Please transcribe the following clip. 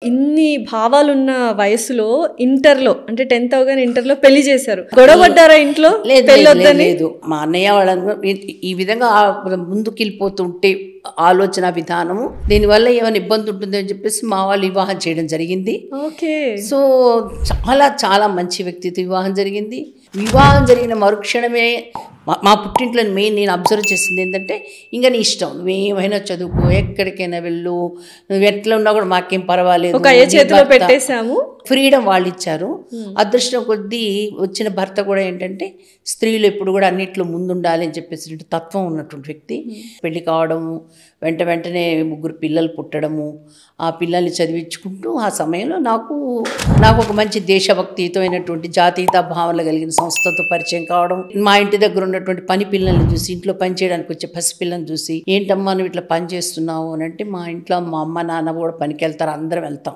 ఇన్ని భావాలున్న వయసులో ఇంటర్లో అంటే 10th అవగానే ఇంటర్లో పెళ్లి చేశారు. గొడవపడ్డారా ఇంట్లో? లేదు, మా అన్నయ్య వాళ్ళందరూ ఈ విధంగా ముందుకు వెళ్ళిపోతుంటే ఆలోచన విధానము దీనివల్ల ఏమైనా ఇబ్బంది ఉంటుంది అని చెప్పేసి మా వాళ్ళు వివాహం చేయడం జరిగింది. ఓకే. సో చాలా చాలా మంచి వ్యక్తితో వివాహం జరిగింది. వివాహం జరిగిన మరుక్షణమే మా పుట్టింట్లో మెయిన్ నేను అబ్జర్వ్ చేసింది ఏంటంటే, ఇంకా నీ ఇష్టం, నువ్వేమైనా చదువుకో, ఎక్కడికైనా వెళ్ళు, నువ్వు ఎట్లా ఉన్నా కూడా మాకేం పర్వాలేదు, చేతిలో పెట్టేశాము, ఫ్రీడమ్ వాళ్ళు ఇచ్చారు. అదృష్టం కొద్దీ వచ్చిన భర్త కూడా ఏంటంటే స్త్రీలు ఎప్పుడు కూడా అన్నిట్లో ముందుండాలి అని చెప్పేసి తత్వం ఉన్నటువంటి వ్యక్తి. పెళ్లి కావడము, వెంటనే 3 పిల్లలు పుట్టడము, ఆ పిల్లల్ని చదివించుకుంటూ ఆ సమయంలో నాకు ఒక మంచి దేశభక్తియుతమైనటువంటి జాతీయత భావనలు కలిగిన సంస్థతో పరిచయం కావడం, మా ఇంటి దగ్గర ఉన్నటువంటి పని పిల్లల్ని చూసి, ఇంట్లో పని చేయడానికి వచ్చే పసిపిల్లని చూసి, ఏంటమ్మా నువ్వు ఇట్లా పని చేస్తున్నావు అని అంటే, మా ఇంట్లో మా అమ్మ నాన్న కూడా పనికి వెళ్తారు, అందరం వెళ్తాం.